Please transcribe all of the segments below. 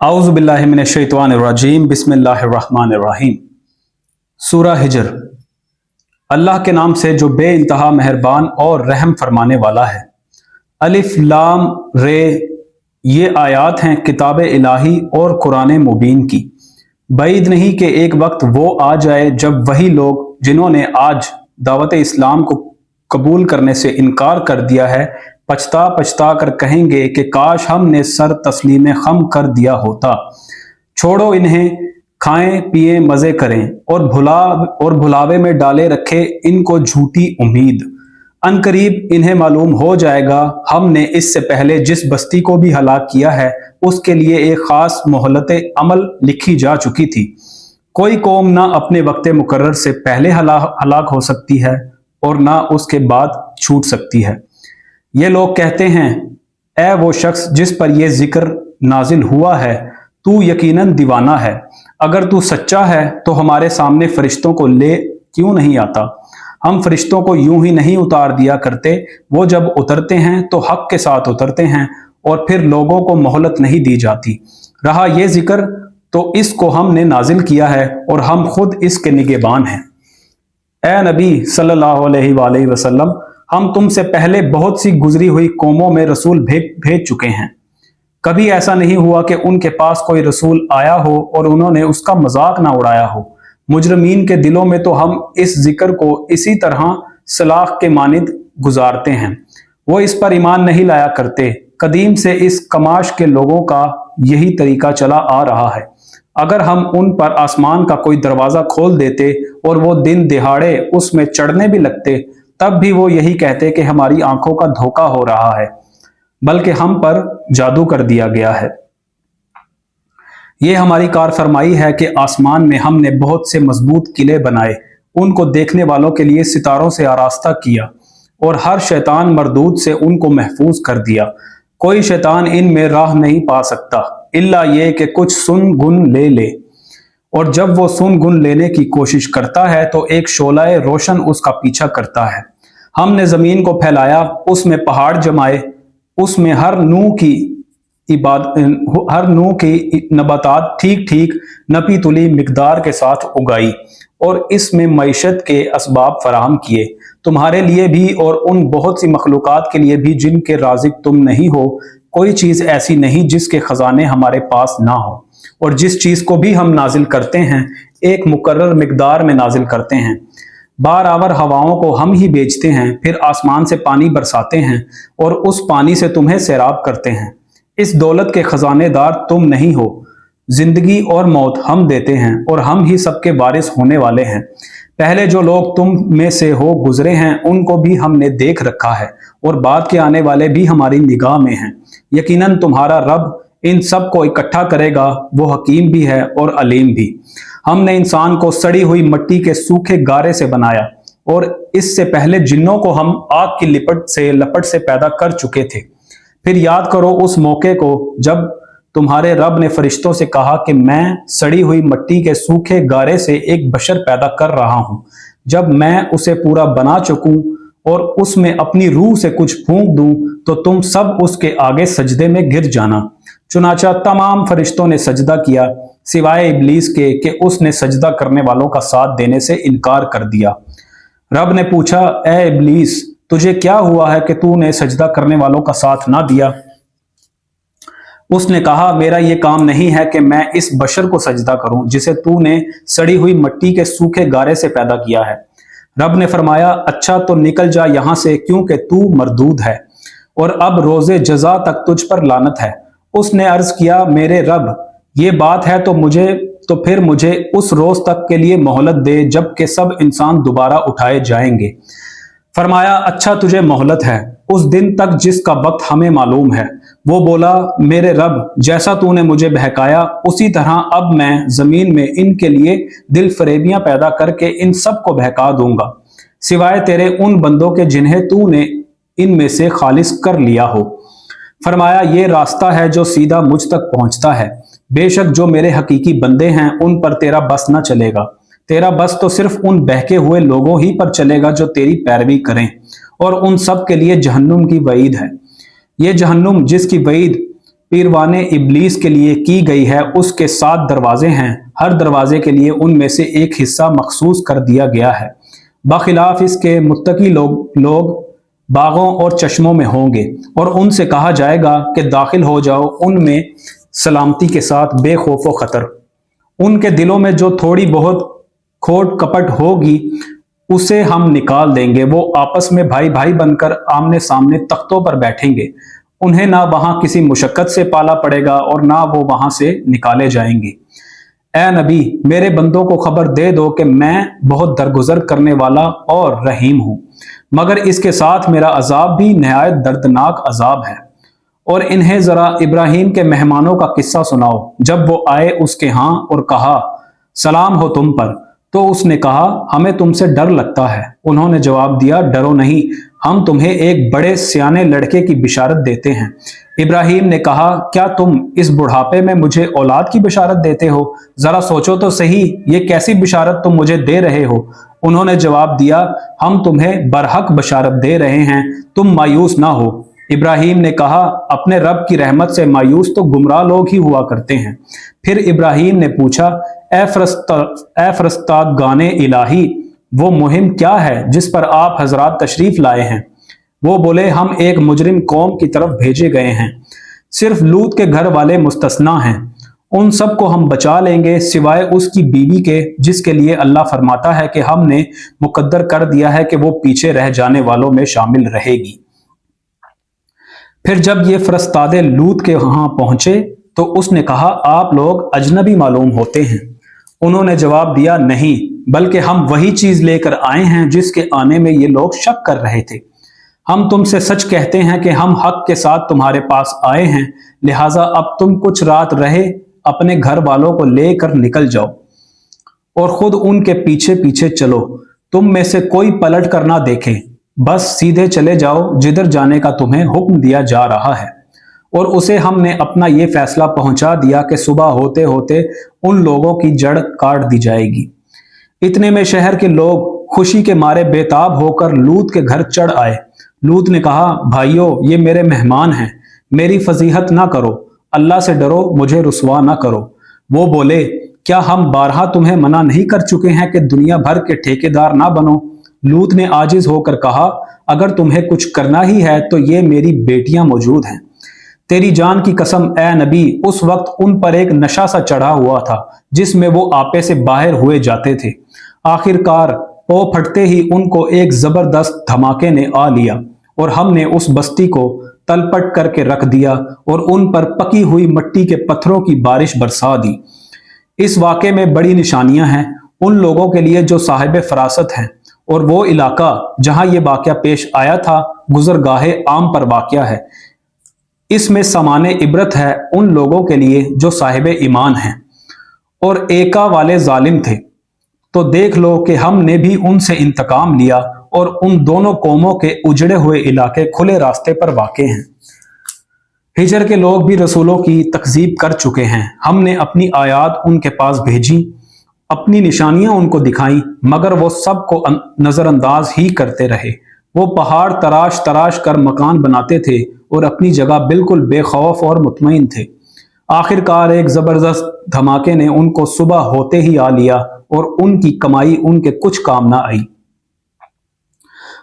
औज़ु बिल्लाहि मिनश्शैतानिर्रजीम बिस्मिल्लाहिर्रहमानिर्रहीम। सूरह हिजर। अल्लाह के नाम से जो बे इंतहा मेहरबान और रहम फरमाने वाला है। अलिफ लाम रे, ये आयात हैं किताब इलाही और कुरान मुबीन की। बैद नहीं कि एक वक्त वो आ जाए जब वही लोग जिन्होंने आज दावत इस्लाम को कबूल करने से इनकार कर दिया है, पछता पछता कर कहेंगे कि काश हमने सर तस्लीम खम कर दिया होता। छोड़ो इन्हें, खाएं पिए मजे करें और भुलावे में डाले रखे इनको झूठी उम्मीद। अनकरीब इन्हें मालूम हो जाएगा हमने इससे पहले जिस बस्ती को भी हलाक किया है उसके लिए एक खास मोहलत अमल लिखी जा चुकी थी। कोई कौम ना अपने वक्त मुकर्रर से पहले हलाक हो सकती है और ना उसके बाद छूट सकती है। ये लोग कहते हैं, ए वो शख्स जिस पर यह जिक्र नाजिल हुआ है, तू यकीनन दीवाना है। अगर तू सच्चा है तो हमारे सामने फरिश्तों को ले क्यों नहीं आता? हम फरिश्तों को यूं ही नहीं उतार दिया करते, वो जब उतरते हैं तो हक के साथ उतरते हैं और फिर लोगों को मोहलत नहीं दी जाती। रहा ये जिक्र तो इसको हमने नाजिल किया है और हम खुद इसके निगहबान हैं। ए नबी सल्लल्लाहु अलैहि वसल्लम, हम तुमसे पहले बहुत सी गुजरी हुई कौमों में रसूल भेज चुके हैं। कभी ऐसा नहीं हुआ कि उनके पास कोई रसूल आया हो और उन्होंने उसका मजाक ना उड़ाया हो। मुजरमीन के दिलों में तो हम इस जिक्र को इसी तरह सलाख के मानिंद गुजारते हैं। वो इस पर ईमान नहीं लाया करते। कदीम से इस कमाश के लोगों का यही तरीका चला आ रहा है। अगर हम उन पर आसमान का कोई दरवाजा खोल देते और वो दिन दिहाड़े उसमें चढ़ने भी लगते, तब भी वो यही कहते कि हमारी आंखों का धोखा हो रहा है, बल्कि हम पर जादू कर दिया गया है। ये हमारी कार फरमाई है कि आसमान में हमने बहुत से मजबूत किले बनाए, उनको देखने वालों के लिए सितारों से आरास्ता किया और हर शैतान मरदूद से उनको महफूज कर दिया। कोई शैतान इनमें राह नहीं पा सकता इल्ला ये कि कुछ सुन गुन ले और जब वो सुन गुन लेने की कोशिश करता है तो एक शोलाए रोशन उसका पीछा करता है। हमने जमीन को फैलाया, उसमें पहाड़ जमाए, उसमें हर नू की नबातात ठीक ठीक नपी तुली मिकदार के साथ उगाई और इसमें मईशत के असबाब फराहम किए, तुम्हारे लिए भी और उन बहुत सी मखलूकात के लिए भी जिनके राज़िक तुम नहीं हो। कोई चीज ऐसी नहीं जिसके खजाने हमारे पास ना हो, और जिस चीज को भी हम नाजिल करते हैं एक मुकर्रर मिकदार में नाजिल करते हैं। बारावर हवाओं को हम ही बेचते हैं, फिर आसमान से पानी बरसाते हैं और उस पानी से तुम्हें सैराब करते हैं। इस दौलत के खजानेदार तुम नहीं हो। जिंदगी और मौत हम देते हैं और हम ही सबके वारिस होने वाले हैं। पहले जो लोग तुम में से हो गुजरे हैं उनको भी हमने देख रखा है और बाद के आने वाले भी हमारी निगाह में हैं। यकीनन तुम्हारा रब इन सब को इकट्ठा करेगा, वो हकीम भी है और अलीम भी। हमने इंसान को सड़ी हुई मिट्टी के सूखे गारे से बनाया और इससे पहले जिन्नों को हम आग की लपट से पैदा कर चुके थे। फिर याद करो उस मौके को जब तुम्हारे रब ने फरिश्तों से कहा कि मैं सड़ी हुई मिट्टी के सूखे गारे से एक बशर पैदा कर रहा हूं। जब मैं उसे पूरा बना चुकूं और उसमें अपनी रूह से कुछ फूंक दूं तो तुम सब उसके आगे सजदे में गिर जाना। चुनाचा तमाम फरिश्तों ने सजदा किया सिवाय इब्लीस के कि उसने सजदा करने वालों का साथ देने से इनकार कर दिया। रब ने पूछा, ए इब्लीस, तुझे क्या हुआ है कि तूने सजदा करने वालों का साथ ना दिया? उसने कहा, मेरा यह काम नहीं है कि मैं इस बशर को सजदा करूं जिसे तूने सड़ी हुई मिट्टी के सूखे गारे से पैदा किया है। रब ने फरमाया, अच्छा तो निकल जा यहां से, क्योंकि तू मरदूद है और अब रोजे जजा तक तुझ पर लानत है। उसने अर्ज किया, मेरे रब, ये बात है तो फिर मुझे उस रोज तक के लिए मोहलत दे जबकि सब इंसान दोबारा उठाए जाएंगे। फरमाया, अच्छा तुझे मोहलत है उस दिन तक जिसका वक्त हमें मालूम है। वो बोला, मेरे रब, जैसा तूने मुझे बहकाया उसी तरह अब मैं जमीन में इनके लिए दिल फरेबियां पैदा करके इन सब को बहका दूंगा, सिवाय तेरे उन बंदों के जिन्हें तूने इनमें से खालिस कर लिया हो। फरमाया, ये रास्ता है जो सीधा मुझ तक पहुंचता है। बेशक जो मेरे हकीकी बंदे हैं उन पर तेरा बस न चलेगा। तेरा बस तो सिर्फ उन बहके हुए लोगों ही पर चलेगा जो तेरी पैरवी करें, और उन सब के लिए जहन्नुम की वईद है। ये जहन्नुम जिसकी वईद पीरवाने इब्लीस के लिए की गई है, उसके 7 दरवाजे हैं, हर दरवाजे के लिए उनमें से एक हिस्सा मखसूस कर दिया गया है। बखिलाफ इसके मुत्तकी लोग बागों और चश्मों में होंगे और उनसे कहा जाएगा कि दाखिल हो जाओ उनमें सलामती के साथ बेखौफ व खतर। उनके दिलों में जो थोड़ी बहुत खोट कपट होगी उसे हम निकाल देंगे। वो आपस में भाई भाई बनकर आमने सामने तख्तों पर बैठेंगे। उन्हें ना वहां किसी मुशक्कत से पाला पड़ेगा और ना वो वहां से निकाले जाएंगे। ए नबी, मेरे बंदों को खबर दे दो कि मैं बहुत दरगुजर करने वाला और रहीम हूं, मगर इसके साथ मेरा अजाब भी नहायत दर्दनाक अजाब है। और इन्हें जरा इब्राहिम के मेहमानों का किस्सा सुनाओ। जब वो आए उसके यहाँ और कहा सलाम हो तुम पर, तो उसने कहा हमें तुमसे डर लगता है। उन्होंने जवाब दिया डरो नहीं, हम तुम्हें एक बड़े सियाने लड़के की बिशारत देते हैं। इब्राहिम ने कहा क्या तुम इस बुढ़ापे में मुझे औलाद की बिशारत देते हो? जरा सोचो तो सही, ये कैसी बिशारत तुम मुझे दे रहे हो? उन्होंने जवाब दिया हम तुम्हें बरहक बशारत दे रहे हैं, तुम मायूस ना हो। इब्राहिम ने कहा अपने रब की रहमत से मायूस तो गुमराह लोग ही हुआ करते हैं। फिर इब्राहिम ने पूछा ए फरस्ताद गाने इलाही, वो मुहिम क्या है जिस पर आप हजरात तशरीफ लाए हैं? वो बोले हम एक मुजरिम कौम की तरफ भेजे गए हैं, सिर्फ लूत के घर वाले मुस्तस्ना हैं। उन सब को हम बचा लेंगे सिवाय उसकी बीवी के, जिसके लिए अल्लाह फरमाता है कि हमने मुकद्दर कर दिया है कि वो पीछे रह जाने वालों में शामिल रहेगी। फिर जब ये फरस्तादे लूत के वहां पहुंचे तो उसने कहा आप लोग अजनबी मालूम होते हैं। उन्होंने जवाब दिया नहीं, बल्कि हम वही चीज लेकर आए हैं जिसके आने में ये लोग शक कर रहे थे। हम तुमसे सच कहते हैं कि हम हक के साथ तुम्हारे पास आए हैं, लिहाजा अब तुम कुछ रात रहे अपने घर वालों को लेकर निकल जाओ और खुद उनके पीछे पीछे चलो। तुम में से कोई पलट कर ना देखे, बस सीधे चले जाओ जिधर जाने का तुम्हें हुक्म दिया जा रहा है। और उसे हमने अपना ये फैसला पहुंचा दिया कि सुबह होते होते उन लोगों की जड़ काट दी जाएगी। इतने में शहर के लोग खुशी के मारे बेताब होकर लूत के घर चढ़ आए। लूत ने कहा भाइयों, ये मेरे मेहमान हैं, मेरी फजीहत ना करो, अल्लाह से डरो, मुझे रुसवा ना करो। वो बोले क्या हम बारहा तुम्हें मना नहीं कर चुके हैं कि दुनिया भर के ठेकेदार ना बनो? लूत ने आजिज होकर कहा अगर तुम्हें कुछ करना ही है तो ये मेरी बेटियां मौजूद हैं। तेरी जान की कसम ए नबी, उस वक्त उन पर एक नशा सा चढ़ा हुआ था जिसमें वो आपे से बाहर हुए जाते थे। आखिरकार पौ फटते ही उनको एक जबरदस्त धमाके ने आ लिया और हमने उस बस्ती को तलपट करके रख दिया और उन पर पकी हुई मिट्टी के पत्थरों की बारिश बरसा दी। इस वाक़े में बड़ी निशानियां हैं उन लोगों के लिए जो साहिब फरासत हैं, और वो इलाका जहां ये वाक़या पेश आया था गुजरगाहे आम पर वाक़या है। इसमें समाने इबरत है उन लोगों के लिए जो साहिब ईमान हैं और एका वाले जालिम थे। तो देख लो कि हमने भी उनसे इंतकाम लिया और उन दोनों कौमों के उजड़े हुए इलाके खुले रास्ते पर वाक़े हैं। हिजर के लोग भी रसूलों की तकज़ीब कर चुके हैं। हमने अपनी आयात उनके पास भेजी, अपनी निशानियां उनको दिखाई, मगर वो सबको नजरअंदाज ही करते रहे। वो पहाड़ तराश तराश कर मकान बनाते थे और अपनी जगह बिल्कुल बेखौफ और मुतमईन थे। आखिरकार एक जबरदस्त धमाके ने उनको सुबह होते ही आ लिया और उनकी कमाई उनके कुछ काम ना आई।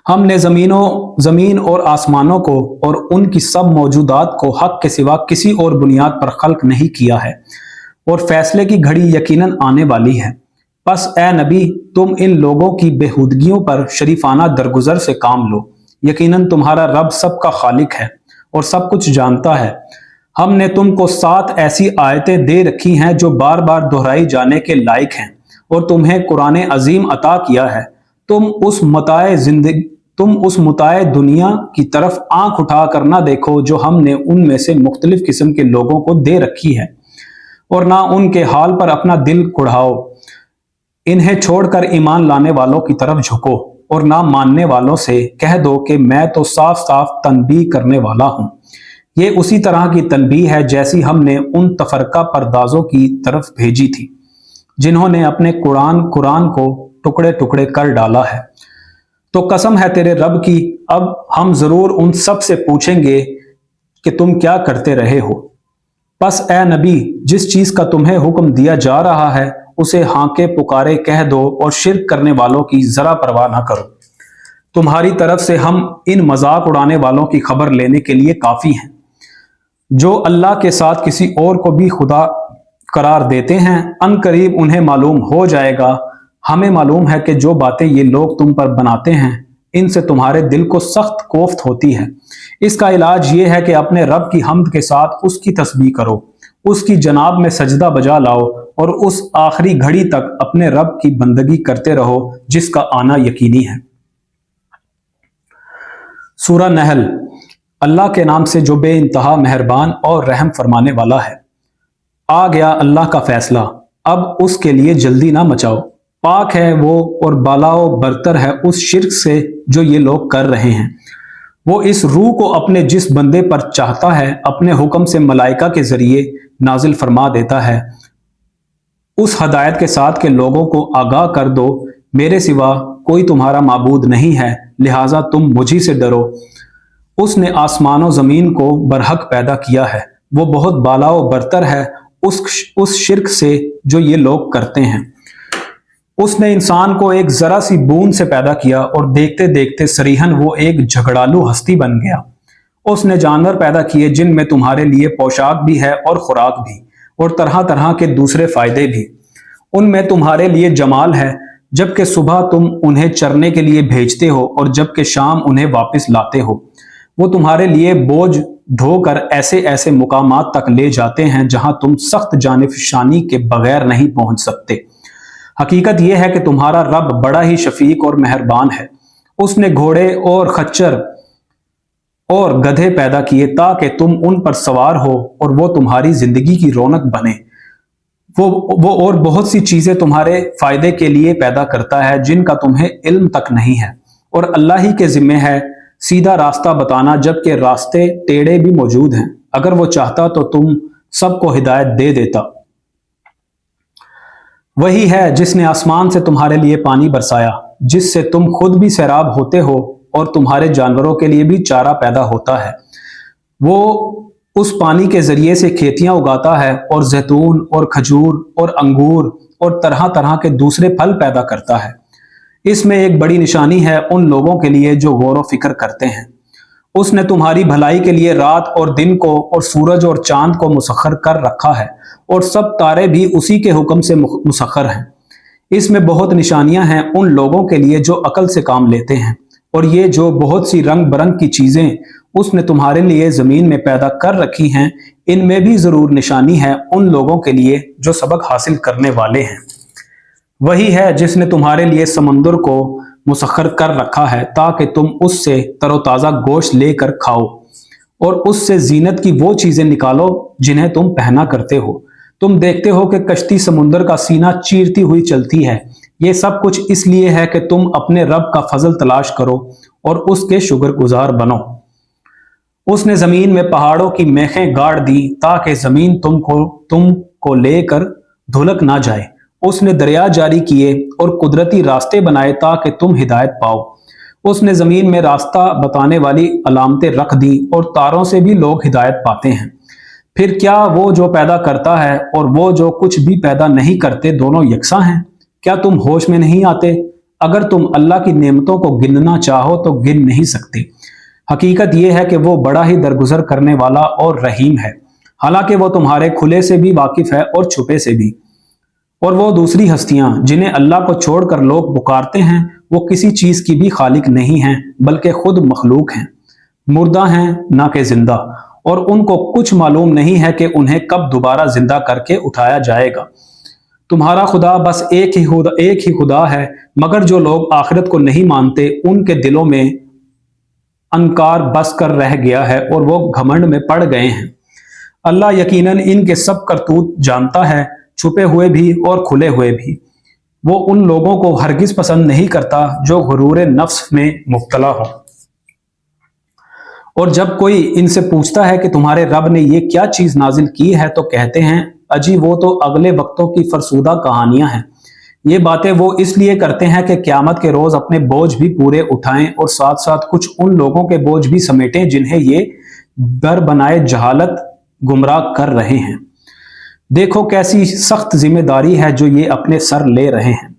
हमने जमीन और आसमानों को और उनकी सब मौजूदात को हक के सिवा किसी और बुनियाद पर खल्क नहीं किया है, और फैसले की घड़ी यकीनन आने वाली है। बस ए नबी, तुम इन लोगों की बेहूदगियों पर शरीफाना दरगुजर से काम लो। यकीनन तुम्हारा रब सबका खालिक है और सब कुछ जानता है। हमने तुमको 7 ऐसी आयतें दे रखी हैं जो बार बार दोहराई जाने के लायक हैं, और तुम्हें कुरान अजीम अता किया है। तुम उस मुताए दुनिया की तरफ आंख उठा कर ना देखो जो हमने उनमें से मुख्तलिफ किस्म के लोगों को दे रखी है, और ना उनके हाल पर अपना दिल कुढ़ाओ। इन्हें छोड़कर ईमान लाने वालों की तरफ झुको और ना मानने वालों से कह दो कि मैं तो साफ साफ तनबीह करने वाला हूं। ये उसी तरह की तनबीह है जैसी हमने उन तफरका परदाजों की तरफ भेजी थी जिन्होंने अपने कुरान को टुकड़े टुकड़े कर डाला है। तो कसम है तेरे रब की, अब हम जरूर उन सब से पूछेंगे कि तुम क्या करते रहे हो। बस ए नबी, जिस चीज का तुम्हें हुक्म दिया जा रहा है उसे हांके पुकारे कह दो और शिर्क करने वालों की जरा परवाह ना करो। तुम्हारी तरफ से हम इन मजाक उड़ाने वालों की खबर लेने के लिए काफी हैं, जो अल्लाह के साथ किसी और को भी खुदा करार देते हैं। अनकरीब उन्हें मालूम हो जाएगा, हमें मालूम है कि जो बातें ये लोग तुम पर बनाते हैं इनसे तुम्हारे दिल को सख्त कोफ्त होती है। इसका इलाज ये है कि अपने रब की हम्द के साथ उसकी तस्बीह करो, उसकी जनाब में सजदा बजा लाओ और उस आखिरी घड़ी तक अपने रब की बंदगी करते रहो जिसका आना यकीनी है। सूरह नहल। अल्लाह के नाम से जो बे इंतहा मेहरबान और रहम फरमाने वाला है। आ गया अल्लाह का फैसला, अब उसके लिए जल्दी ना मचाओ। पाक है वो और बालाओ बरतर है उस शिर्क से जो ये लोग कर रहे हैं। वो इस रूह को अपने जिस बंदे पर चाहता है अपने हुक्म से मलाइका के जरिए नाजिल फरमा देता है, उस हदायत के साथ के लोगों को आगाह कर दो, मेरे सिवा कोई तुम्हारा माबूद नहीं है, लिहाजा तुम मुझी से डरो। उसने आसमानों जमीन को बरहक पैदा किया है, वो बहुत बालाओ बरतर है उस शिर्क से जो ये लोग करते हैं। उसने इंसान को एक जरा सी बूंद से पैदा किया और देखते देखते सरीहन वो एक झगड़ालू हस्ती बन गया। उसने जानवर पैदा किए जिनमें तुम्हारे लिए पोशाक भी है और खुराक भी और तरह तरह के दूसरे फायदे भी। उनमें तुम्हारे लिए जमाल है, जबकि सुबह तुम उन्हें चरने के लिए भेजते हो और जबकि शाम उन्हें वापस लाते हो। वो तुम्हारे लिए बोझ ढोकर ऐसे ऐसे मुकामात तक ले जाते हैं जहां तुम सख्त जानिफशानी के बगैर नहीं पहुंच सकते। हकीकत यह है कि तुम्हारा रब बड़ा ही शफीक और मेहरबान है। उसने घोड़े और खच्चर और गधे पैदा किए ताकि तुम उन पर सवार हो और वो तुम्हारी जिंदगी की रौनक बने। वो और बहुत सी चीजें तुम्हारे फायदे के लिए पैदा करता है जिनका तुम्हें इल्म तक नहीं है, और अल्लाह ही के जिम्मे है सीधा रास्ता बताना, जबकि रास्ते टेढ़े भी मौजूद हैं। अगर वो चाहता तो तुम सबको हिदायत दे देता। वही है जिसने आसमान से तुम्हारे लिए पानी बरसाया, जिससे तुम खुद भी सैराब होते हो और तुम्हारे जानवरों के लिए भी चारा पैदा होता है। वो उस पानी के जरिए से खेतियां उगाता है और जैतून और खजूर और अंगूर और तरह तरह के दूसरे फल पैदा करता है। इसमें एक बड़ी निशानी है उन लोगों के लिए जो गौर व फिक्र करते हैं। उसने तुम्हारी भलाई के लिए रात और दिन को और सूरज और चांद को मुसख्खर कर रखा है, और सब तारे भी उसी के हुक्म से मुसख्खर हैं। इसमें बहुत निशानियां हैं उन लोगों के लिए जो अकल से काम लेते हैं। और ये जो बहुत सी रंग बरंग की चीजें उसने तुम्हारे लिए जमीन में पैदा कर रखी हैं, इनमें भी जरूर निशानी है उन लोगों के लिए जो सबक हासिल करने वाले हैं। वही है जिसने तुम्हारे लिए समंदर को मुसख्खर कर रखा है ताकि तुम उससे तरोताज़ा गोश्त लेकर खाओ और उससे जीनत की वो चीजें निकालो जिन्हें तुम पहना करते हो। तुम देखते हो कि कश्ती समुंदर का सीना चीरती हुई चलती है। ये सब कुछ इसलिए है कि तुम अपने रब का फजल तलाश करो और उसके शुक्रगुजार बनो। उसने जमीन में पहाड़ों की मेखें गाड़ दी ताकि जमीन तुमको लेकर धुलक ना जाए। उसने दरिया जारी किए और कुदरती रास्ते बनाए ताकि तुम हिदायत पाओ। उसने जमीन में रास्ता बताने वाली अलामतें रख दी और तारों से भी लोग हिदायत पाते हैं। फिर क्या वो जो पैदा करता है और वो जो कुछ भी पैदा नहीं करते दोनों यकसा हैं? क्या तुम होश में नहीं आते? अगर तुम अल्लाह की नेमतों को गिनना चाहो तो गिन नहीं सकते। हकीकत यह है कि वो बड़ा ही दरगुजर करने वाला और रहीम है। हालांकि वो तुम्हारे खुले से भी वाकिफ है और छुपे से भी। और वो दूसरी हस्तियां जिन्हें अल्लाह को छोड़कर लोग पुकारते हैं, वो किसी चीज की भी खालिक नहीं हैं, बल्कि खुद मखलूक हैं, मुर्दा हैं ना कि जिंदा, और उनको कुछ मालूम नहीं है कि उन्हें कब दोबारा जिंदा करके उठाया जाएगा। तुम्हारा खुदा बस एक ही खुदा है, मगर जो लोग आखिरत को नहीं मानते उनके दिलों में अनकार बस कर रह गया है और वो घमंड में पड़ गए हैं। अल्लाह यकीनन इनके सब करतूत जानता है, छुपे हुए भी और खुले हुए भी। वो उन लोगों को हरगिज पसंद नहीं करता जो गुरूर नफ्स में मुब्तला हो। और जब कोई इनसे पूछता है कि तुम्हारे रब ने ये क्या चीज नाजिल की है, तो कहते हैं अजी वो तो अगले वक्तों की फरसूदा कहानियां हैं। ये बातें वो इसलिए करते हैं कि क़यामत के रोज अपने बोझ भी पूरे उठाएं और साथ साथ कुछ उन लोगों के बोझ भी समेटें जिन्हें ये बर बनाए जहालत गुमराह कर रहे हैं। देखो कैसी सख्त जिम्मेदारी है जो ये अपने सर ले रहे हैं।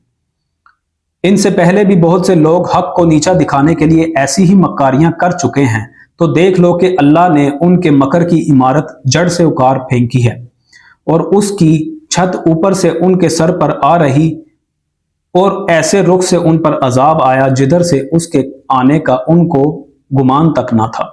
इनसे पहले भी बहुत से लोग हक को नीचा दिखाने के लिए ऐसी ही मक्कारियां कर चुके हैं, तो देख लो कि अल्लाह ने उनके मकर की इमारत जड़ से उखाड़ फेंकी है और उसकी छत ऊपर से उनके सर पर आ रही और ऐसे रुख से उन पर अजाब आया जिधर से उसके आने का उनको गुमान तक ना था।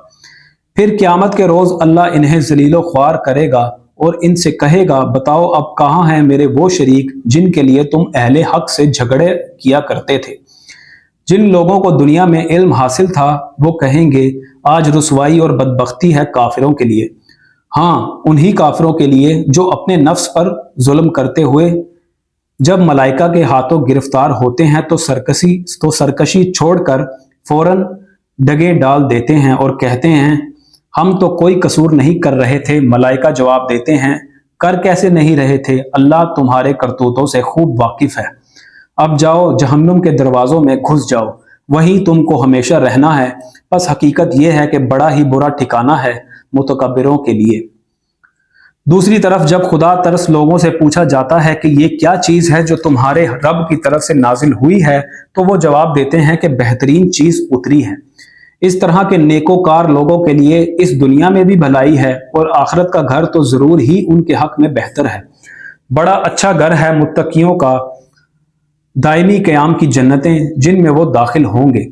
फिर क़यामत के रोज अल्लाह इन्हें जलीलो ख्वार करेगा और इनसे कहेगा, बताओ अब कहाँ हैं मेरे वो शरीक जिनके लिए तुम अहले हक से झगड़े किया करते थे। जिन लोगों को दुनिया में इल्म हासिल था वो कहेंगे, आज रुसवाई और बदबख्ती है काफिरों के लिए। हाँ, उन्हीं काफिरों के लिए जो अपने नफ्स पर जुल्म करते हुए जब मलाइका के हाथों गिरफ्तार होते हैं तो सरकशी छोड़कर फौरन डगे डाल देते हैं और कहते हैं, हम तो कोई कसूर नहीं कर रहे थे। मलाइका जवाब देते हैं, कर कैसे नहीं रहे थे, अल्लाह तुम्हारे करतूतों से खूब वाकिफ है। अब जाओ जहन्नुम के दरवाजों में घुस जाओ, वहीं तुमको हमेशा रहना है। बस हकीकत यह है कि बड़ा ही बुरा ठिकाना है मुतकब्बिरों के लिए। दूसरी तरफ जब खुदा तरस लोगों से पूछा जाता है कि ये क्या चीज है जो तुम्हारे रब की तरफ से नाजिल हुई है, तो वो जवाब देते हैं कि बेहतरीन चीज उतरी है। इस तरह के नेकोकार लोगों के लिए इस दुनिया में भी भलाई है और आखिरत का घर तो जरूर ही उनके हक में बेहतर है। बड़ा अच्छा घर है मुत्तकियों का दायमी क़याम की जन्नतें जिनमें वो दाखिल होंगे।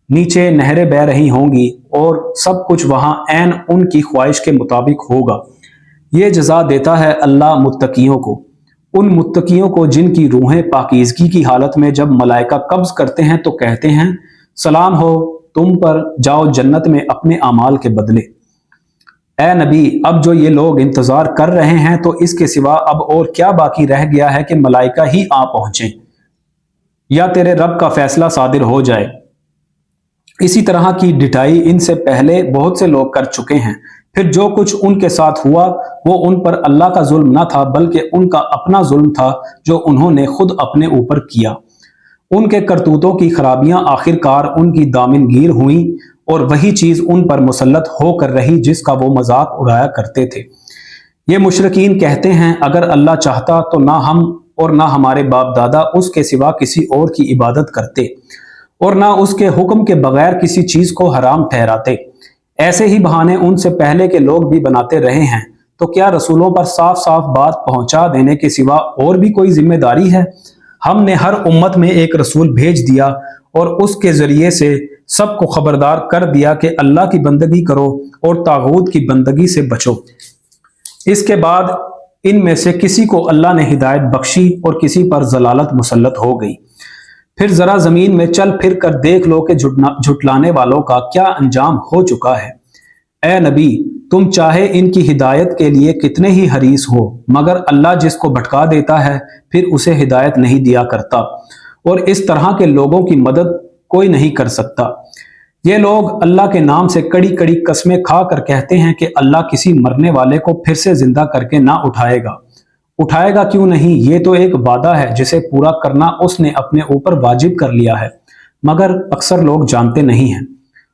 नीचे नहरें बह रही होंगी और सब कुछ वहां ऐन उनकी ख्वाहिश के मुताबिक होगा। ये जज़ा देता है अल्लाह मुत्तकियों को, उन मुत्तकियों को जिनकी रूहें पाकीज़गी की हालत में जब मलाइका कब्ज़ करते हैं तो कहते हैं, सलाम हो तुम पर, जाओ जन्नत में अपने अमाल के बदले। ए नबी, अब जो ये लोग इंतज़ार कर रहे हैं तो इसके सिवा अब और क्या बाकी रह गया है कि मलाइका ही आ पहुंचे या तेरे रब का फैसला सादिर हो जाए। इसी तरह की डिठाई इनसे पहले बहुत से लोग कर चुके हैं। फिर जो कुछ उनके साथ हुआ वो उन पर अल्लाह का जुल्म न था बल्कि उनका अपना जुल्म था जो उन्होंने खुद अपने ऊपर किया। उनके करतूतों की खराबियां आखिरकार उनकी दामिनगीर हुई और वही चीज उन पर मुसल्लत होकर रही जिसका वो मजाक उड़ाया करते थे। ये मुशरिकीन कहते हैं, अगर अल्लाह चाहता तो ना हम और ना हमारे बाप दादा उसके सिवा किसी और की इबादत करते और ना उसके हुक्म के बगैर किसी चीज को हराम ठहराते। ऐसे ही बहाने उनसे पहले के लोग भी बनाते रहे हैं। तो क्या रसूलों पर साफ साफ बात पहुंचा देने के सिवा और भी कोई जिम्मेदारी है? हमने हर उम्मत में एक रसूल भेज दिया और उसके जरिए से सबको खबरदार कर दिया कि अल्लाह की बंदगी करो और तागूत की बंदगी से बचो। इसके बाद इनमें से किसी को अल्लाह ने हिदायत बख्शी और किसी पर जलालत मुसल्लत हो गई। फिर जरा जमीन में चल फिर कर देख लो कि झुटलाने वालों का क्या अंजाम हो चुका है। ए नबी, तुम चाहे इनकी हिदायत के लिए कितने ही हरीस हो, मगर अल्लाह जिसको भटका देता है फिर उसे हिदायत नहीं दिया करता और इस तरह के लोगों की मदद कोई नहीं कर सकता। ये लोग अल्लाह के नाम से कड़ी कड़ी कस्में खा कर कहते हैं कि अल्लाह किसी मरने वाले को फिर से जिंदा करके ना उठाएगा। उठाएगा क्यों नहीं, ये तो एक वादा है जिसे पूरा करना उसने अपने ऊपर वाजिब कर लिया है, मगर अक्सर लोग जानते नहीं हैं।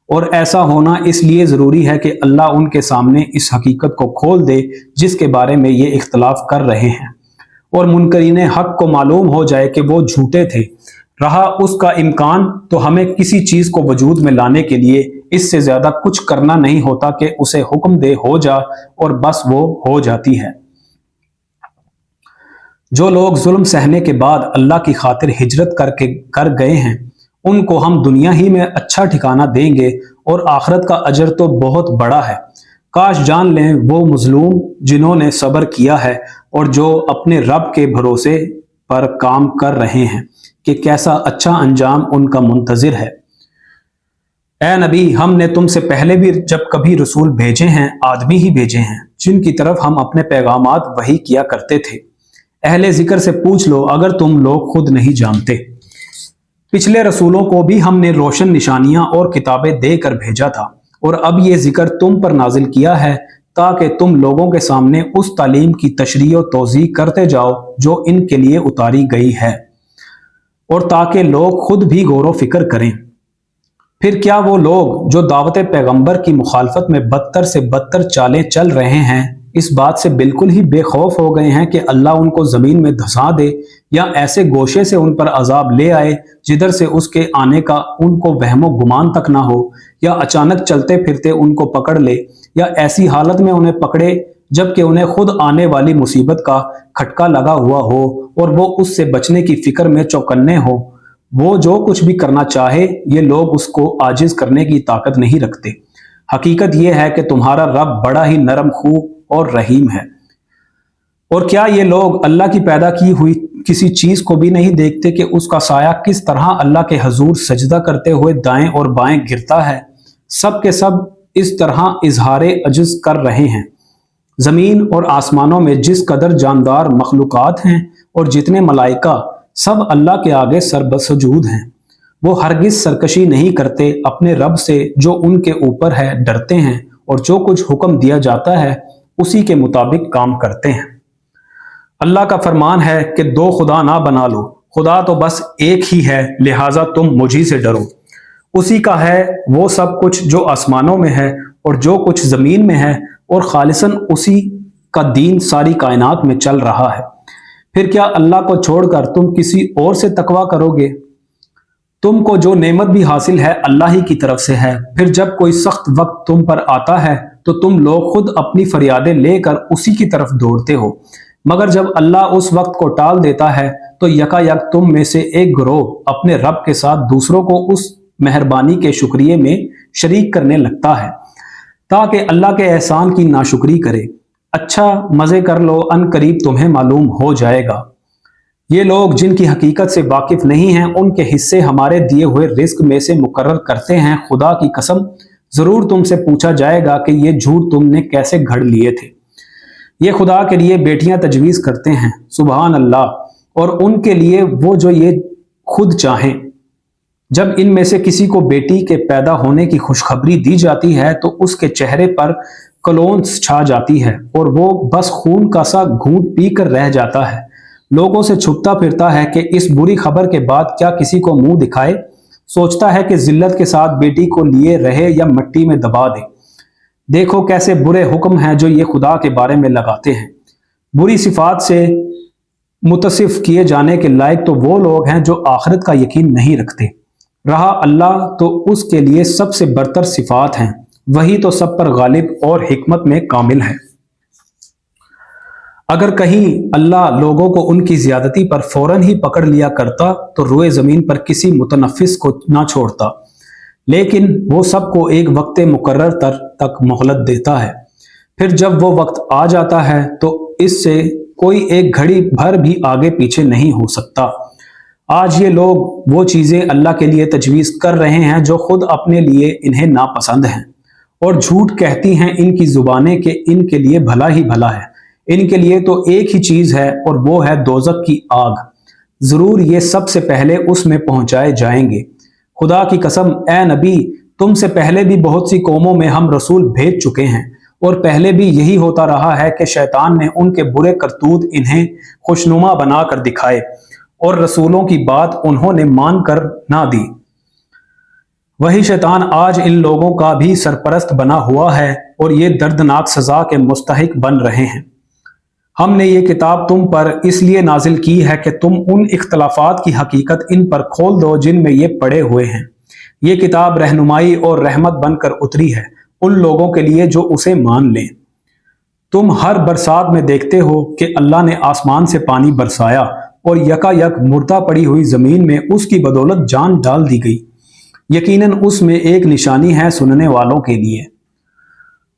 और ऐसा होना इसलिए ज़रूरी है कि अल्लाह उनके सामने इस हकीकत को खोल दे जिसके बारे में ये इख्तलाफ कर रहे हैं और मुनकरीन हक को मालूम हो जाए कि वो झूठे थे। रहा उसका इम्कान तो हमें किसी चीज़ को वजूद में लाने के लिए इससे ज़्यादा कुछ करना नहीं होता कि उसे हुक्म दे हो जा और बस वो हो जाती है। जो लोग जुल्म सहने के बाद अल्लाह की खातिर हिजरत कर गए हैं उनको हम दुनिया ही में अच्छा ठिकाना देंगे और आखिरत का अजर तो बहुत बड़ा है। काश जान लें वो मजलूम जिन्होंने सब्र किया है और जो अपने रब के भरोसे पर काम कर रहे हैं कि कैसा अच्छा अंजाम उनका मुंतजिर है। ए नबी, हमने तुमसे पहले भी जब कभी रसूल भेजे हैं आदमी ही भेजे हैं जिनकी तरफ हम अपने पैगामात वही किया करते थे। अहले जिक्र से पूछ लो अगर तुम लोग खुद नहीं जानते। पिछले रसूलों को भी हमने रोशन निशानियां और किताबें देकर भेजा था और अब ये जिक्र तुम पर नाजिल किया है ताकि तुम लोगों के सामने उस तालीम की तशरीह और तौज़ीह करते जाओ जो इनके लिए उतारी गई है और ताकि लोग खुद भी गौर व फिक्र करें। फिर क्या वो लोग जो दावत पैगंबर की मुखालफत में बदतर से बदतर चालें चल रहे हैं इस बात से बिल्कुल ही बेखौफ हो गए हैं कि अल्लाह उनको ज़मीन में धंसा दे या ऐसे गोशे से उन पर अजाब ले आए जिधर से उसके आने का उनको वहमो गुमान तक ना हो, या अचानक चलते फिरते उनको पकड़ ले, या ऐसी हालत में उन्हें पकड़े जबकि उन्हें खुद आने वाली मुसीबत का खटका लगा हुआ हो और वो उससे बचने की फिक्र में चौकन्ने हो। वो जो कुछ भी करना चाहे ये लोग उसको आजिज करने की ताकत नहीं रखते। हकीकत यह है कि तुम्हारा रब बड़ा ही नरम खू और रहीम है। और क्या ये लोग अल्लाह की पैदा की हुई किसी चीज को भी नहीं देखते कि उसका साया किस तरह अल्लाह के हजूर सजदा करते हुए दाएं और बाएं गिरता है। सब के सब इस तरह इजहारे अजिज कर रहे हैं। जमीन और आसमानों में जिस कदर जानदार मखलूकात हैं और जितने मलाइका सब अल्लाह के आगे सरबसजूद हैं, वो हरगिज सरकशी नहीं करते, अपने रब से जो उनके ऊपर है डरते हैं और जो कुछ हुक्म दिया जाता है उसी के मुताबिक काम करते हैं। अल्लाह का फरमान है कि दो खुदा ना बना लो, खुदा तो बस एक ही है, लिहाजा तुम मुझी से डरो। उसी का है वो सब कुछ जो आसमानों में है और जो कुछ जमीन में है, और खालिसन उसी का दीन सारी कायनात में चल रहा है। फिर क्या अल्लाह को छोड़कर तुम किसी और से तकवा करोगे? तुमको जो नेमत भी हासिल है अल्लाह ही की तरफ से है। फिर जब कोई सख्त वक्त तुम पर आता है तो तुम लोग खुद अपनी फरियादें लेकर उसी की तरफ दौड़ते हो, मगर जब अल्लाह उस वक्त को टाल देता है तो यकायक तुम में से एक गिरोह अपने रब के साथ दूसरों को उस मेहरबानी के शुक्रिये में शरीक करने लगता है ताकि अल्लाह के एहसान की नाशुक्री करे। अच्छा मजे कर लो, अन करीब तुम्हें मालूम हो जाएगा। ये लोग जिनकी हकीकत से वाकिफ नहीं हैं उनके हिस्से हमारे दिए हुए रिस्क में से मुकर्रर करते हैं। खुदा की कसम जरूर तुमसे पूछा जाएगा कि ये झूठ तुमने कैसे घड़ लिए थे। ये खुदा के लिए बेटियां तजवीज़ करते हैं, सुबहान अल्लाह, और उनके लिए वो जो ये खुद चाहें। जब इनमें से किसी को बेटी के पैदा होने की खुशखबरी दी जाती है तो उसके चेहरे पर कलोंस छा जाती है और वो बस खून का सा घूंट पी कर रह जाता है। लोगों से छुपता फिरता है कि इस बुरी खबर के बाद क्या किसी को मुंह दिखाए। सोचता है कि जिल्लत के साथ बेटी को लिए रहे या मिट्टी में दबा दे। देखो कैसे बुरे हुक्म हैं जो ये खुदा के बारे में लगाते हैं। बुरी सिफात से मुतसिफ किए जाने के लायक तो वो लोग हैं जो आखिरत का यकीन नहीं रखते। रहा अल्लाह तो उसके लिए सबसे बरतर सिफात हैं, वही तो सब पर गालिब और हिकमत में कामिल है। अगर कहीं अल्लाह लोगों को उनकी ज्यादती पर फौरन ही पकड़ लिया करता तो रोए जमीन पर किसी मुतनफिस को ना छोड़ता, लेकिन वो सबको एक वक्त मुकर्रर तक मोहलत देता है। फिर जब वो वक्त आ जाता है तो इससे कोई एक घड़ी भर भी आगे पीछे नहीं हो सकता। आज ये लोग वो चीजें अल्लाह के लिए तजवीज़ कर रहे हैं जो खुद अपने लिए इन्हें नापसंद हैं, और झूठ कहती हैं इनकी जुबानें कि इनके लिए भला ही भला है। इनके लिए तो एक ही चीज है और वो है दोजक की आग। जरूर ये सबसे पहले उसमें पहुंचाए जाएंगे। खुदा की कसम ए नबी, तुमसे पहले भी बहुत सी कौमों में हम रसूल भेज चुके हैं और पहले भी यही होता रहा है कि शैतान ने उनके बुरे करतूत इन्हें खुशनुमा बनाकर दिखाए और रसूलों की बात उन्होंने मान कर ना दी। वही शैतान आज इन लोगों का भी सरपरस्त बना हुआ है और ये दर्दनाक सजा के मुस्तहिक बन रहे हैं। हमने ये किताब तुम पर इसलिए नाजिल की है कि तुम उन इख्तलाफात की हकीकत इन पर खोल दो जिनमें ये पड़े हुए हैं। ये किताब रहनुमाई और रहमत बनकर उतरी है उन लोगों के लिए जो उसे मान लें। तुम हर बरसात में देखते हो कि अल्लाह ने आसमान से पानी बरसाया और यकायक मुर्दा पड़ी हुई जमीन में उसकी बदौलत जान डाल दी गई। यकीनन उसमें एक निशानी है सुनने वालों के लिए।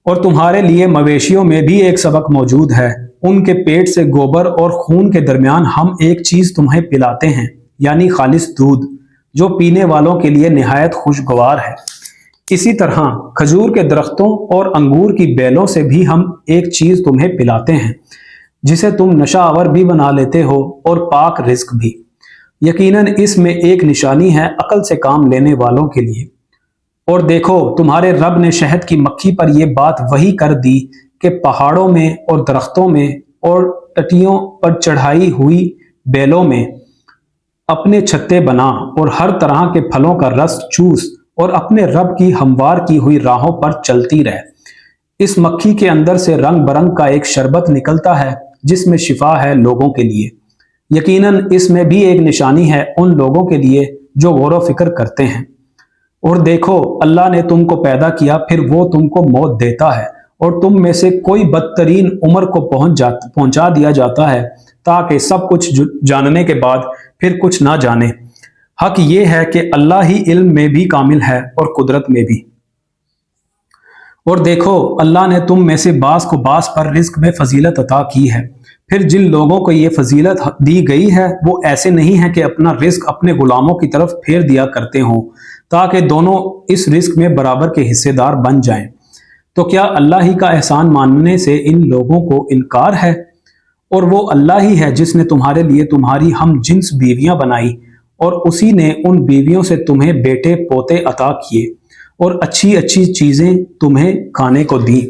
और तुम्हारे लिए मवेशियों में भी एक सबक मौजूद है। उनके पेट से गोबर और खून के दरमियान हम एक चीज तुम्हें पिलाते हैं, यानी खालिस दूध, जो पीने वालों के लिए निहायत खुशगवार है। इसी तरह खजूर के दरख्तों और अंगूर की बेलों से भी हम एक चीज तुम्हें पिलाते हैं जिसे तुम नशावर भी बना लेते हो और पाक रिज्क भी। यकीनन इसमें एक निशानी है अकल से काम लेने वालों के लिए। और देखो तुम्हारे रब ने शहद की मक्खी पर यह बात वही कर दी कि पहाड़ों में और दरख्तों में और टटियों पर चढ़ाई हुई बेलों में अपने छत्ते बना और हर तरह के फलों का रस चूस और अपने रब की हमवार की हुई राहों पर चलती रह। इस मक्खी के अंदर से रंग बरंग का एक शरबत निकलता है जिसमें शिफा है लोगों के लिए। यकीनन इसमें भी एक निशानी है उन लोगों के लिए जो गौर व फिक्र करते हैं। और देखो, अल्लाह ने तुमको पैदा किया, फिर वो तुमको मौत देता है और तुम में से कोई बदतरीन उम्र को पहुंचा दिया जाता है ताकि सब कुछ जानने के बाद फिर कुछ ना जाने। हक ये है कि अल्लाह ही इल्म में भी कामिल है और कुदरत में भी। और देखो, अल्लाह ने तुम में से बास को बास पर रिस्क में फजीलत अता की है। फिर जिन लोगों को ये फजीलत दी गई है वो ऐसे नहीं है कि अपना रिस्क अपने गुलामों की तरफ फेर दिया करते हों ताकि दोनों इस रिस्क में बराबर के हिस्सेदार बन जाएं। तो क्या अल्लाह ही का एहसान मानने से इन लोगों को इनकार है? और वो अल्लाह ही है जिसने तुम्हारे लिए तुम्हारी हम जिन्स बीवियां बनाई और उसी ने उन बीवियों से तुम्हें बेटे पोते अता किए और अच्छी अच्छी चीजें तुम्हें खाने को दी।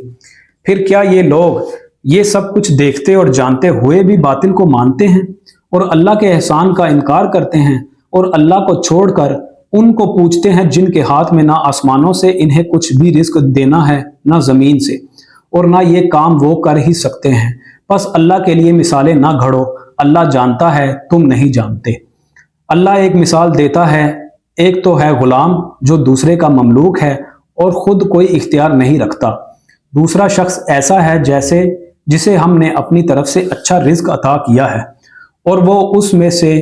फिर क्या ये लोग ये सब कुछ देखते और जानते हुए भी बातिल को मानते हैं और अल्लाह के एहसान का इनकार करते हैं और अल्लाह को छोड़कर उनको पूछते हैं जिनके हाथ में ना आसमानों से इन्हें कुछ भी रिस्क देना है ना जमीन से, और ना ये काम वो कर ही सकते हैं। बस अल्लाह के लिए मिसालें ना घड़ो, अल्लाह जानता है तुम नहीं जानते। अल्लाह एक मिसाल देता है, एक तो है गुलाम जो दूसरे का ममलूक है और खुद कोई इख्तियार नहीं रखता। दूसरा शख्स ऐसा है जैसे जिसे हमने अपनी तरफ से अच्छा रिज्क अता किया है और वो उसमें से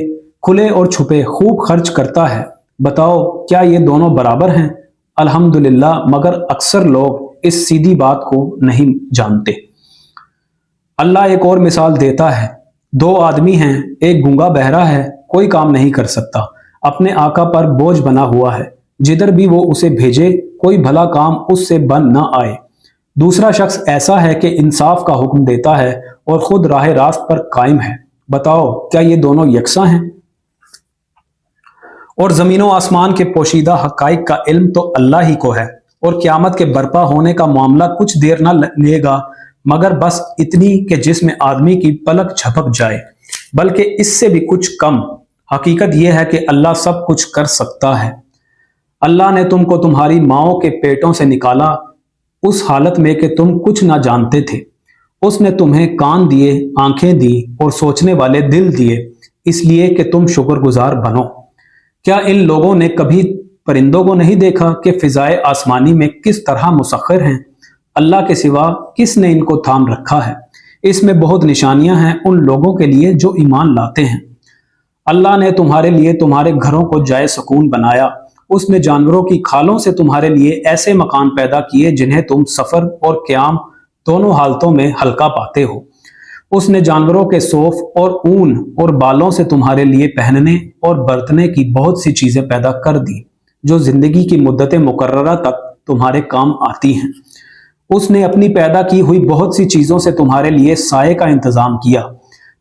खुले और छुपे खूब खर्च करता है। बताओ, क्या ये दोनों बराबर हैं? अल्हम्दुलिल्लाह, मगर अक्सर लोग इस सीधी बात को नहीं जानते। अल्लाह एक और मिसाल देता है, दो आदमी हैं, एक गूंगा बहरा है, कोई काम नहीं कर सकता, अपने आका पर बोझ बना हुआ है, जिधर भी वो उसे भेजे कोई भला काम उससे बन न आए। दूसरा शख्स ऐसा है कि इंसाफ का हुक्म देता है और खुद राह रास्त पर कायम है। बताओ, क्या ये दोनों यकसां हैं? और ज़मीनों आसमान के पोशीदा हक़ाइक़ का इल्म तो अल्लाह ही को है और क़यामत के बर्पा होने का मामला कुछ देर न लेगा, मगर बस इतनी कि जिसमें आदमी की पलक झपक जाए, बल्कि इससे भी कुछ कम। हकीकत यह है कि अल्लाह सब कुछ कर सकता है। अल्लाह ने तुमको तुम्हारी माओं के पेटों से निकाला उस हालत में कि तुम कुछ ना जानते थे। उसने तुम्हें कान दिए, आंखें दी और सोचने वाले दिल दिए, इसलिए कि तुम शुक्रगुजार बनो। क्या इन लोगों ने कभी परिंदों को नहीं देखा कि फिजाए आसमानी में किस तरह मुसख्खर हैं? अल्लाह के सिवा किसने इनको थाम रखा है? इसमें बहुत निशानियां हैं उन लोगों के लिए जो ईमान लाते हैं। अल्लाह ने तुम्हारे लिए तुम्हारे घरों को जाए सुकून बनाया। उसने जानवरों की खालों से तुम्हारे लिए ऐसे मकान पैदा किए जिन्हें तुम सफर और क़याम दोनों हालतों में हल्का पाते हो। उसने जानवरों के सोफ और ऊन और बालों से तुम्हारे लिए पहनने और बरतने की बहुत सी चीजें पैदा कर दी जो जिंदगी की मुद्दत मुकर्ररा तक तुम्हारे काम आती हैं। उसने अपनी पैदा की हुई बहुत सी चीजों से तुम्हारे लिए साए का इंतजाम किया,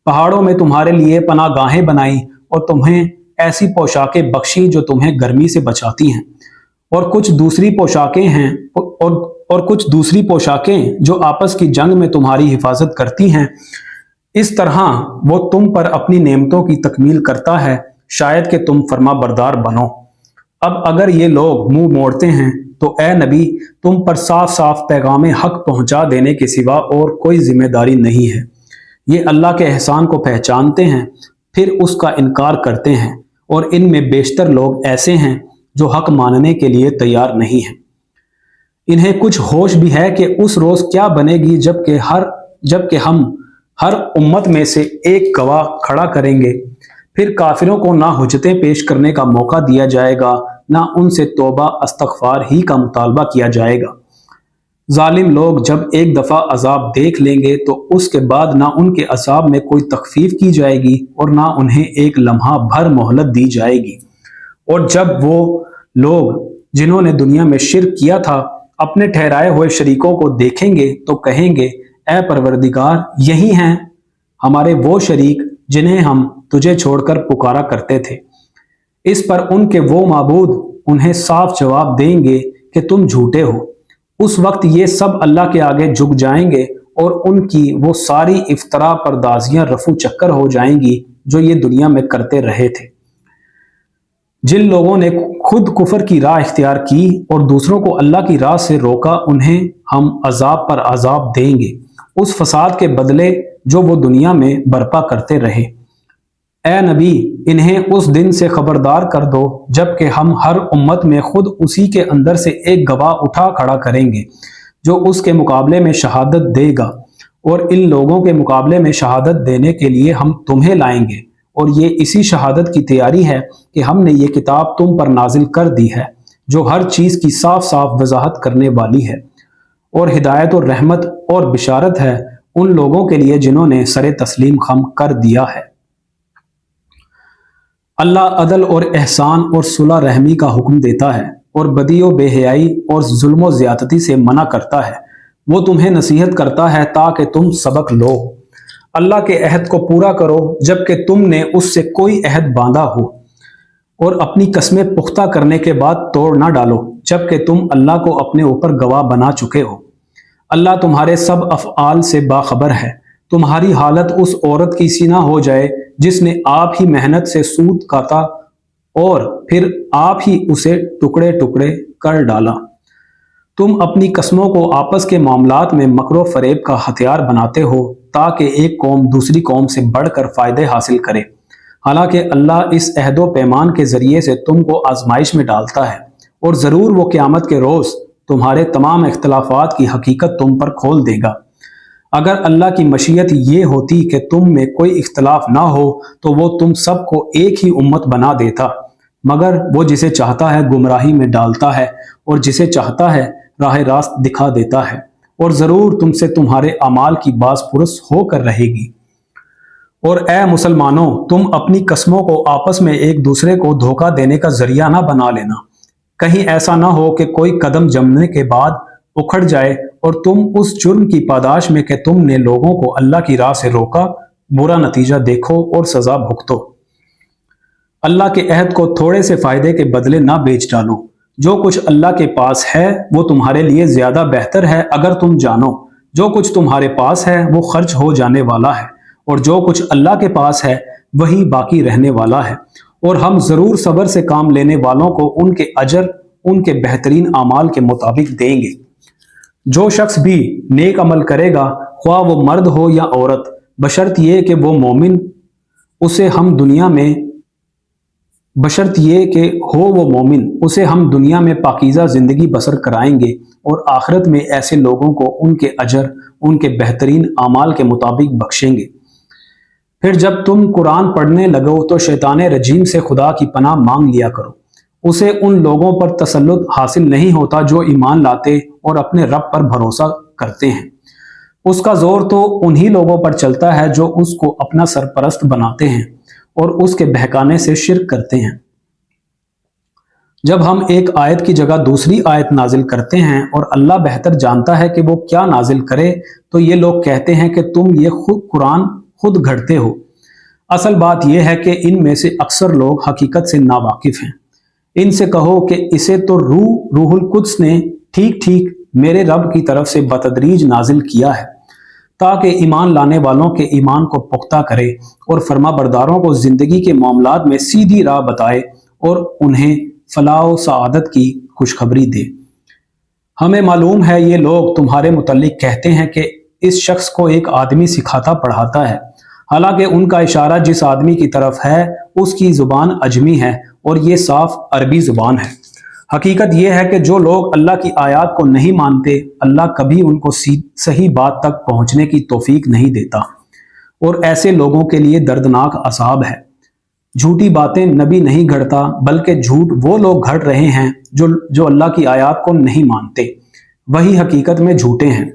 पहाड़ों में तुम्हारे लिए पनागाहें बनाई और तुम्हें ऐसी पोशाकें बख्शी जो तुम्हें गर्मी से बचाती हैं, और कुछ दूसरी पोशाकें जो आपस की जंग में तुम्हारी हिफाजत करती हैं। इस तरह वो तुम पर अपनी नेमतों की तकमील करता है, शायद कि तुम फरमा बरदार बनो। अब अगर ये लोग मुंह मोड़ते हैं तो ए नबी, तुम पर साफ साफ पैगाम हक पहुंचा देने के सिवा और कोई जिम्मेदारी नहीं है। ये अल्लाह के एहसान को पहचानते हैं फिर उसका इनकार करते हैं, और इनमें बेशतर लोग ऐसे हैं जो हक मानने के लिए तैयार नहीं हैं। इन्हें कुछ होश भी है कि उस रोज क्या बनेगी जबकि हम हर उम्मत में से एक गवाह खड़ा करेंगे। फिर काफिरों को ना हुज्जतें पेश करने का मौका दिया जाएगा, ना उनसे तौबा इस्तग़फ़ार ही का मुतालबा किया जाएगा। जालिम लोग जब एक दफ़ा अजाब देख लेंगे तो उसके बाद ना उनके अजाब में कोई तखफीफ की जाएगी और ना उन्हें एक लम्हा भर मोहलत दी जाएगी। और जब वो लोग जिन्होंने दुनिया में शिर्क किया था अपने ठहराए हुए शरीकों को देखेंगे तो कहेंगे, ए परवरदिगार, यही हैं हमारे वो शरीक जिन्हें हम तुझे छोड़कर पुकारा करते थे। इस पर उनके वो माबूद उन्हें साफ जवाब देंगे कि तुम झूठे हो। उस वक्त ये सब अल्लाह के आगे झुक जाएंगे और उनकी वो सारी इफ्तरा परदाजियां रफू चक्कर हो जाएंगी जो ये दुनिया में करते रहे थे। जिन लोगों ने खुद कुफर की राह इख्तियार की और दूसरों को अल्लाह की राह से रोका, उन्हें हम अजाब पर अजाब देंगे, उस फसाद के बदले जो वो दुनिया में बर्पा करते रहे। ए नबी, इन्हें उस दिन से खबरदार कर दो जबकि हम हर उम्मत में खुद उसी के अंदर से एक गवाह उठा खड़ा करेंगे जो उसके मुकाबले में शहादत देगा, और इन लोगों के मुकाबले में शहादत देने के लिए हम तुम्हें लाएंगे, और ये इसी शहादत की तैयारी है कि हमने ये किताब तुम पर नाजिल कर दी है जो हर चीज़ की साफ साफ वजाहत करने वाली है, और हिदायत और रहमत और बिशारत है उन लोगों के लिए जिन्होंने सरे तस्लीम खम कर दिया है। अल्लाह अदल और एहसान और सुलह रहमी का हुक्म देता है और बदी व बेहयाई और जुल्म व ज़्यादती से मना करता है। वो तुम्हें नसीहत करता है ताकि तुम सबक लो। अल्लाह के अहद को पूरा करो जबकि तुमने उससे कोई अहद बांधा हो, और अपनी कस्में पुख्ता करने के बाद तोड़ ना डालो जबकि तुम अल्लाह को अपने ऊपर गवाह बना चुके हो। अल्लाह तुम्हारे सब अफ़आल से बाखबर है। तुम्हारी हालत उस औरत की सी ना हो जाए जिसने आप ही मेहनत से सूत काटा और फिर आप ही उसे टुकड़े टुकड़े कर डाला। तुम अपनी कस्मों को आपस के मामलात में मकरो फरेब का हथियार बनाते हो ताकि एक कौम दूसरी कौम से बढ़कर फ़ायदे हासिल करे। हालांकि अल्लाह इस अहदो पैमान के ज़रिए से तुमको आजमाइश में डालता है, और ज़रूर वो क़यामत के रोज़ तुम्हारे तमाम इख्तलाफात की हकीकत तुम पर खोल देगा। अगर अल्लाह की मशीयत ये होती कि तुम में कोई इख्तलाफ ना हो तो वो तुम सबको एक ही उम्मत बना देता, मगर वो जिसे चाहता है गुमराही में डालता है और जिसे चाहता है राह रास्त दिखा देता है, और ज़रूर तुमसे तुम्हारे अमाल की बास पुरस होकर रहेगी। और ए मुसलमानों, तुम अपनी कस्मों को आपस में एक दूसरे को धोखा देने का जरिया ना बना लेना। कहीं ऐसा ना हो कि कोई कदम जमने के बाद उखड़ जाए और तुम उस जुर्म की पादाश में कि तुमने लोगों को अल्लाह की राह से रोका, बुरा नतीजा देखो और सजा भुगतो। अल्लाह के अहद को थोड़े से फायदे के बदले ना बेच डालो। जो कुछ अल्लाह के पास है वो तुम्हारे लिए ज्यादा बेहतर है अगर तुम जानो। जो कुछ तुम्हारे पास है वो खर्च हो जाने वाला है, और जो कुछ अल्लाह के पास है वही बाकी रहने वाला है, और हम जरूर सब्र से काम लेने वालों को उनके अजर उनके बेहतरीन आमाल के मुताबिक देंगे। जो शख्स भी नेक अमल करेगा, ख्वाह वो मर्द हो या औरत, बशर्त ये कि वो मोमिन, उसे हम दुनिया में पाकीज़ा ज़िंदगी बसर कराएंगे, और आखिरत में ऐसे लोगों को उनके अजर उनके बेहतरीन आमाल के मुताबिक बख्शेंगे। फिर जब तुम कुरान पढ़ने लगो तो शैतान रजीम से खुदा की पनाह मांग लिया करो। उसे उन लोगों पर तसल्लुत हासिल नहीं होता जो ईमान लाते और अपने रब पर भरोसा करते हैं। उसका जोर तो उन्हीं लोगों पर चलता है जो उसको अपना सरपरस्त बनाते हैं और उसके बहकाने से शिर्क करते हैं। जब हम एक आयत की जगह दूसरी आयत नाजिल करते हैं और अल्लाह बेहतर जानता है कि वो क्या नाजिल करे, तो ये लोग कहते हैं कि तुम ये कुरान खुद घड़ते हो। असल बात यह है कि इनमें से अक्सर लोग हकीकत से नावाकिफ हैं। इनसे कहो कि इसे तो रूहुल कुद्स ने ठीक ठीक मेरे रब की तरफ से बतदरीज नाजिल किया है, ताकि ईमान लाने वालों के ईमान को पुख्ता करे और फर्माबरदारों को जिंदगी के मामलात में सीधी राह बताए और उन्हें फलाह सआदत की खुशखबरी दे। हमें मालूम है ये लोग तुम्हारे मुतल्लिक कहते हैं कि इस शख्स को एक आदमी सिखाता पढ़ाता है, हालांकि उनका इशारा जिस आदमी की तरफ है उसकी जुबान अजमी है और ये साफ अरबी जुबान है। हकीकत यह है कि जो लोग अल्लाह की आयत को नहीं मानते, अल्लाह कभी उनको सही बात तक पहुंचने की तौफीक नहीं देता, और ऐसे लोगों के लिए दर्दनाक असाब है। झूठी बातें नबी नहीं घड़ता, बल्कि झूठ वो लोग घड़ रहे हैं जो अल्लाह की आयत को नहीं मानते, वही हकीकत में झूठे हैं।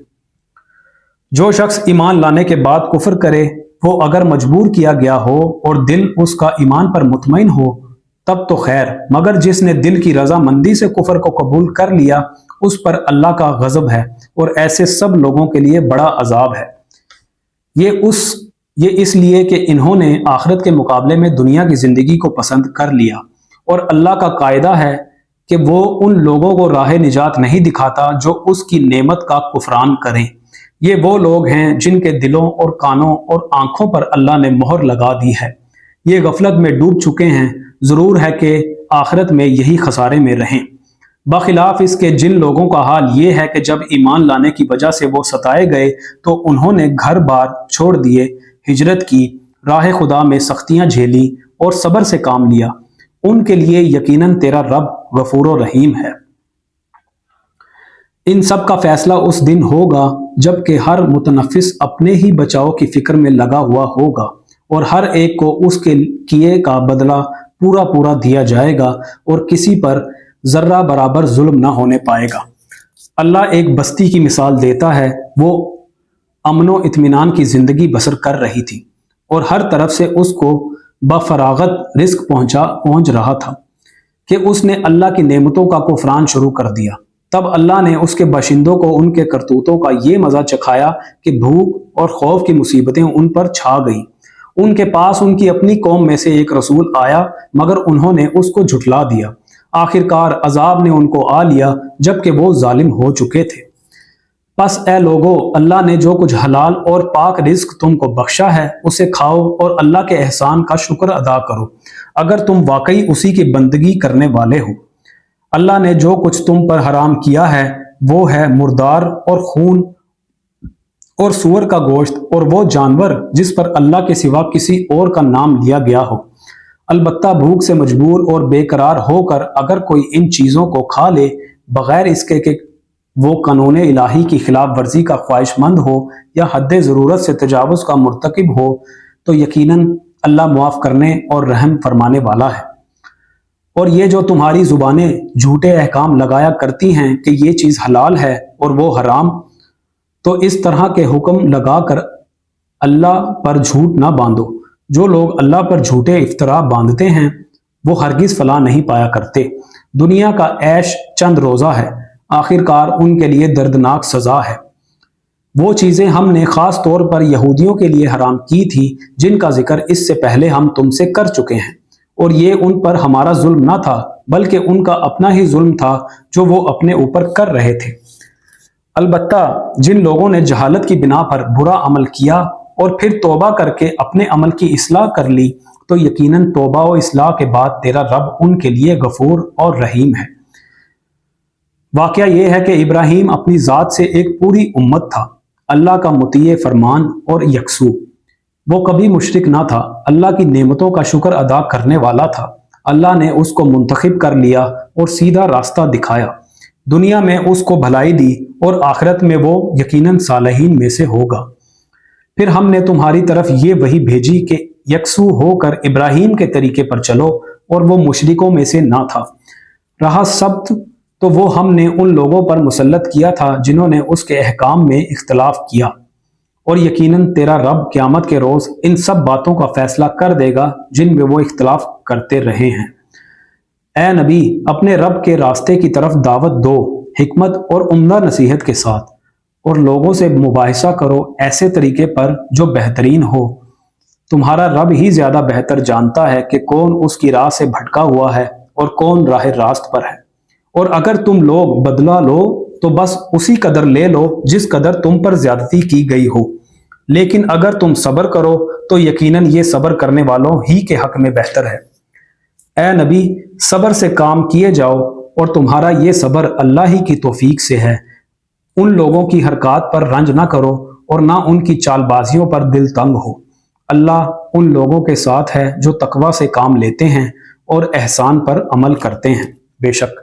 जो शख्स ईमान लाने के बाद कुफ्र करे, वो अगर मजबूर किया गया हो और दिल उसका ईमान पर मुतमईन हो तब तो खैर, मगर जिसने दिल की रजामंदी से कुफर को कबूल कर लिया उस पर अल्लाह का गजब है, और ऐसे सब लोगों के लिए बड़ा अजाब है। ये इसलिए कि इन्होंने आखिरत के मुकाबले में दुनिया की जिंदगी को पसंद कर लिया, और अल्लाह का कायदा है कि वो उन लोगों को राह निजात नहीं दिखाता जो उसकी नेमत का कुफरान करें। ये वो लोग हैं जिनके दिलों और कानों और आंखों पर अल्लाह ने मोहर लगा दी है। ये गफलत में डूब चुके हैं। जरूर है कि आखिरत में यही खसारे में रहें। बखिलाफ इसके जिन लोगों का हाल ये है कि जब ईमान लाने की वजह से वो सताए गए तो उन्होंने घर बार छोड़ दिए, हिजरत की, राह खुदा में सख्तियां झेली और सब्र से काम लिया, उनके लिए यकीनन तेरा रब गफूर और रहीम है। इन सब का फैसला उस दिन होगा जबकि हर मुतनफिस अपने ही बचाव की फिक्र में लगा हुआ होगा और हर एक को उसके किए का बदला पूरा पूरा दिया जाएगा और किसी पर जर्रा बराबर जुल्म ना होने पाएगा। अल्लाह एक बस्ती की मिसाल देता है, वो अमनो इत्मीनान की जिंदगी बसर कर रही थी और हर तरफ से उसको बफरागत रिस्क पहुंच रहा था कि उसने अल्लाह की नेमतों का कुफरान शुरू कर दिया। तब अल्लाह ने उसके बाशिंदों को उनके करतूतों का ये मजा चखाया कि भूख और खौफ की मुसीबतें उन पर छा गई। उनके पास उनकी अपनी कौम में से एक रसूल आया मगर उन्होंने उसको झुठला दिया। आखिरकार अजाब ने उनको आ लिया जबकि वो जालिम हो चुके थे। बस ए लोगो, अल्लाह ने जो कुछ हलाल और पाक रिज्क तुमको बख्शा है उसे खाओ और अल्लाह के एहसान का शुक्र अदा करो अगर तुम वाकई उसी की बंदगी करने वाले हो। अल्लाह ने जो कुछ तुम पर हराम किया है वो है मुर्दार और खून और सूअर का गोश्त और वो जानवर जिस पर अल्लाह के सिवा किसी और का नाम लिया गया हो। अलबत्ता भूख से मजबूर और बेकरार होकर अगर कोई इन चीज़ों को खा ले बगैर इसके कि वो कानून इलाही की खिलाफ वर्जी का ख्वाहिशमंद हो या हद ज़रूरत से तजावुज़ का मुर्तकिब हो तो यकीनन अल्लाह मुआफ़ करने और रहम फरमाने वाला है। और ये जो तुम्हारी ज़ुबानें झूठे अहकाम लगाया करती हैं कि ये चीज़ हलाल है और वो हराम, तो इस तरह के हुक्म लगाकर अल्लाह पर झूठ ना बांधो। जो लोग अल्लाह पर झूठे इफ्तरा बांधते हैं वो हरगिज़ फलाह नहीं पाया करते। दुनिया का ऐश चंद रोज़ा है, आखिरकार उनके लिए दर्दनाक सज़ा है। वो चीज़ें हमने ख़ास तौर पर यहूदियों के लिए हराम की थी जिनका जिक्र इससे पहले हम तुमसे कर चुके हैं, और ये उन पर हमारा जुल्म ना था बल्कि उनका अपना ही जुल्म था जो वो अपने ऊपर कर रहे थे। अलबत्ता जिन लोगों ने जहालत की बिना पर बुरा अमल किया और फिर तौबा करके अपने अमल की इस्लाह कर ली तो यकीनन तौबा और इस्लाह के बाद तेरा रब उनके लिए गफूर और रहीम है। वाकया यह है कि इब्राहीम अपनी ज़ात से एक पूरी उम्मत था, अल्लाह का मुतीय फरमान और यकसू। वो कभी मुशरिक ना था, अल्लाह की नेमतों का शुक्र अदा करने वाला था। अल्लाह ने उसको मुंतखब कर लिया और सीधा रास्ता दिखाया। दुनिया में उसको भलाई दी और आखिरत में वो यकीनन सालहीन में से होगा। फिर हमने तुम्हारी तरफ ये वही भेजी कि यकसू होकर इब्राहीम के तरीके पर चलो, और वो मुशरिकों में से ना था। रहा सब्त तो वो हमने उन लोगों पर मुसल्लत किया था जिन्होंने उसके अहकाम में इख्तलाफ किया, और यकीनन तेरा रब क़यामत के रोज़ इन सब बातों का फैसला कर देगा जिनमें वो इख्तलाफ करते रहे हैं। ए नबी, अपने रब के रास्ते की तरफ दावत दो हिकमत और उम्दा नसीहत के साथ, और लोगों से मुबाहिसा करो ऐसे तरीके पर जो बेहतरीन हो। तुम्हारा रब ही ज़्यादा बेहतर जानता है कि कौन उसकी राह से भटका हुआ है और कौन राह रास्त पर है। और अगर तुम लोग बदला लो तो बस उसी कदर ले लो जिस कदर तुम पर ज्यादती की गई हो, लेकिन अगर तुम सब्र करो तो यकीनन ये सब्र करने वालों ही के हक में बेहतर है। ए नबी, सब्र से काम किए जाओ और तुम्हारा ये सब्र अल्लाह ही की तौफीक से है। उन लोगों की हरकत पर रंज ना करो और ना उनकी चालबाजियों पर दिल तंग हो। अल्लाह उन लोगों के साथ है जो तकवा से काम लेते हैं और एहसान पर अमल करते हैं। बेशक